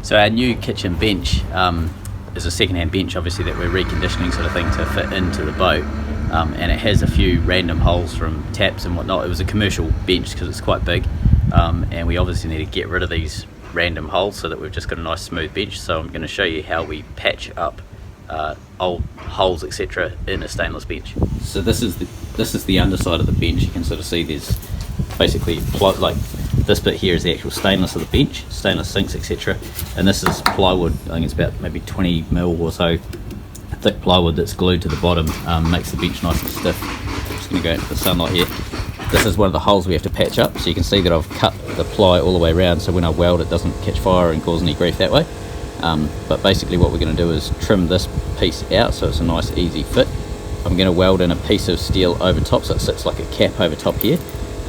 So our new kitchen bench is a second-hand bench, obviously, that we're reconditioning sort of thing to fit into the boat, and it has a few random holes from taps and whatnot. It was a commercial bench because it's quite big, and we obviously need to get rid of these random holes so that we've just got a nice smooth bench. So I'm going to show you how we patch up old holes, etc., in a stainless bench. So this is the underside of the bench. You can sort of see there's basically like this bit here is the actual stainless of the bench, stainless sinks, etc., and this is plywood. I think it's about maybe 20 mil or so thick plywood that's glued to the bottom. Makes the bench nice and stiff. I'm just going to go into the sunlight here. This is one of the holes we have to patch up, so you can see that I've cut the ply all the way around, so when I weld it doesn't catch fire and cause any grief that way. But basically what we're going to do is trim this piece out so it's a nice easy fit. I'm going to weld in a piece of steel over top, so it sits like a cap over top here,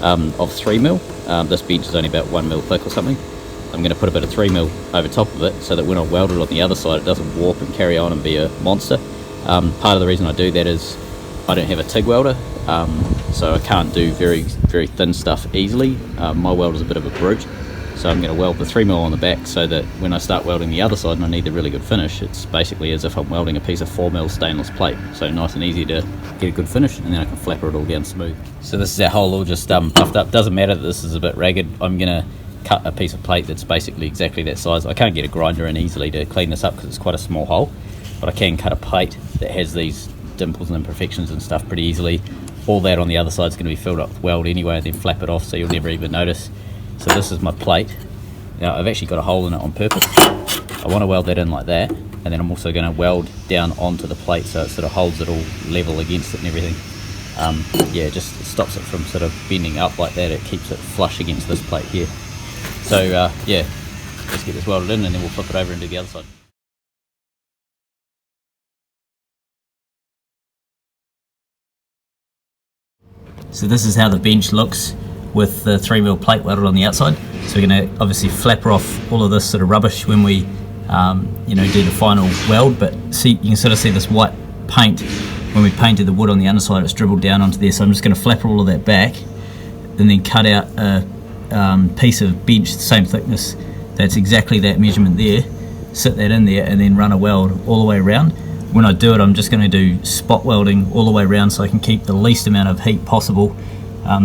of 3 mil. This bench is only about 1 mil thick or something. I'm going to put a bit of 3 mil over top of it so that when I weld it on the other side it doesn't warp and carry on and be a monster. Part of the reason I do that is I don't have a TIG welder, so I can't do very thin stuff easily. My welder's a bit of a brute, so I'm going to weld the 3 mil on the back so that when I start welding the other side and I need a really good finish, it's basically as if I'm welding a piece of 4 mil stainless plate, so nice and easy to get a good finish, and then I can flapper it all down smooth. So this is our hole all just puffed up. Doesn't matter that this is a bit ragged. I'm going to cut a piece of plate that's basically exactly that size. I can't get a grinder in easily to clean this up because it's quite a small hole, but I can cut a plate that has these dimples and imperfections and stuff pretty easily. All that on the other side is going to be filled up with weld anyway, and then flap it off so you'll never even notice. So this is my plate. Now I've actually got a hole in it on purpose. I want to weld that in like that, and then I'm also going to weld down onto the plate so it sort of holds it all level against it and everything. Yeah, just stops it from sort of bending up like that. It keeps it flush against this plate here. So yeah, let's get this welded in and then we'll flip it over and do the other side. So this is how the bench looks with the 3 mil plate welded on the outside. So we're going to obviously flapper off all of this sort of rubbish when we do the final weld, but see, you can sort of see this white paint. When we painted the wood on the underside, it's dribbled down onto there, so I'm just going to flapper all of that back and then cut out a piece of bench the same thickness that's exactly that measurement there, sit that in there and then run a weld all the way around. When I do it, I'm just going to do spot welding all the way around so I can keep the least amount of heat possible.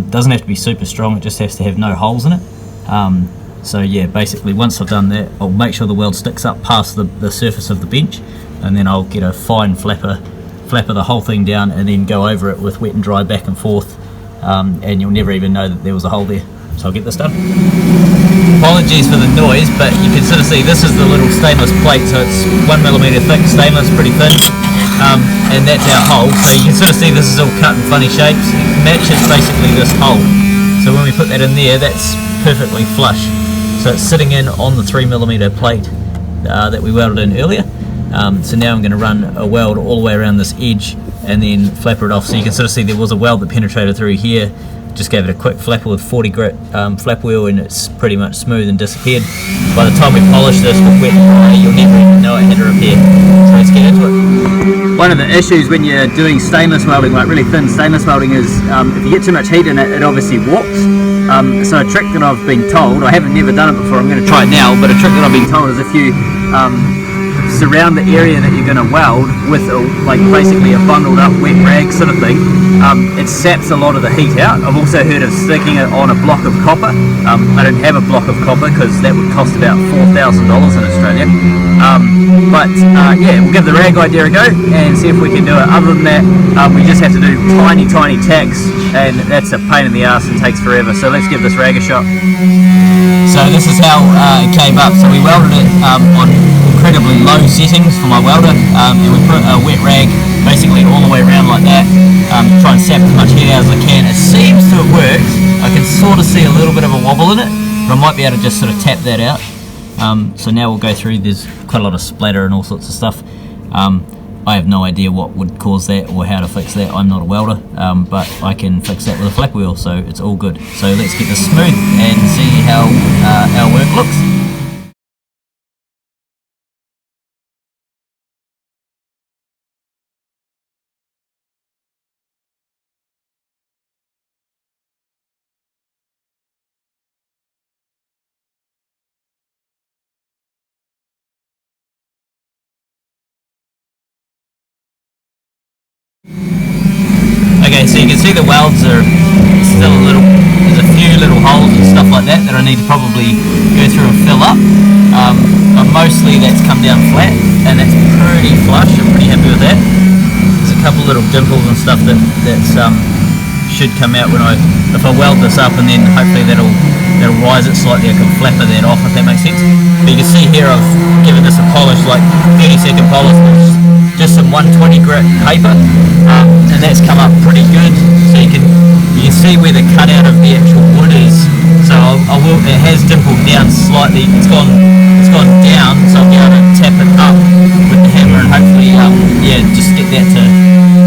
Doesn't have to be super strong, it just has to have no holes in it. So yeah, basically once I've done that, I'll make sure the weld sticks up past the surface of the bench, and then I'll get a fine flapper the whole thing down and then go over it with wet and dry back and forth, and you'll never even know that there was a hole there. So I'll get this done. Apologies for the noise, but you can sort of see this is the little stainless plate, so it's 1 millimeter thick stainless, pretty thin, and that's our hole. So you can sort of see this is all cut in funny shapes. It matches basically this hole. So when we put that in there, that's perfectly flush. So it's sitting in on the 3 millimeter plate that we welded in earlier. So now I'm going to run a weld all the way around this edge and then flapper it off. So you can sort of see there was a weld that penetrated through here. Just gave it a quick flapper with 40 grit flap wheel, and it's pretty much smooth and disappeared. By the time we polish this with wet and dry, you'll never even know it had a repair. So let's get into it. One of the issues when you're doing stainless welding, like really thin stainless welding, is if you get too much heat in it, it obviously warps. So a trick that I've been told, I haven't never done it before, I'm going to try it now, but a trick that I've been told is if you surround the area that you're going to weld with like basically a bundled up wet rag sort of thing, it saps a lot of the heat out. I've also heard of sticking it on a block of copper. I don't have a block of copper because that would cost about $4,000 in Australia. Yeah, we'll give the rag idea a go and see if we can do it. Other than that, we just have to do tiny tacks, and that's a pain in the ass and takes forever. So let's give this rag a shot. So this is how it came up. So we welded it on incredibly low settings for my welder, and we put a wet rag basically all the way around like that, try and sap as much heat out as I can. It seems to have worked. I can sort of see a little bit of a wobble in it, but I might be able to just sort of tap that out. So now we'll go through, there's quite a lot of splatter and all sorts of stuff. I have no idea what would cause that or how to fix that. I'm not a welder, but I can fix that with a flap wheel, so it's all good. So let's get this smooth and see how our work looks. So you can see the welds are still there's a few little holes and stuff like that I need to probably go through and fill up, but mostly that's come down flat and that's pretty flush. I'm pretty happy with that. There's a couple little dimples and stuff that should come out if I weld this up, and then hopefully that'll rise it slightly. I can flapper that off, if that makes sense. But you can see here I've given this a polish, like 30-second polish, just some 120 grit paper, and that's come up pretty good. So you can see where the cutout of the actual wood is. So it has dimpled down slightly. It's gone down, so I'll be able to tap it up with the hammer and hopefully just get that to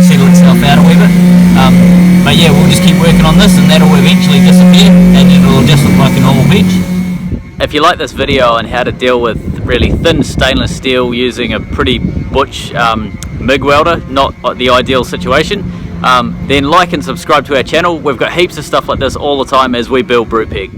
settle itself out a wee bit. But yeah, we'll just keep working on this and that'll eventually disappear and it'll just look like a normal bench. If you like this video on how to deal with really thin stainless steel using a pretty butch MIG welder, not the ideal situation, then like and subscribe to our channel. We've got heaps of stuff like this all the time as we build Brupeg.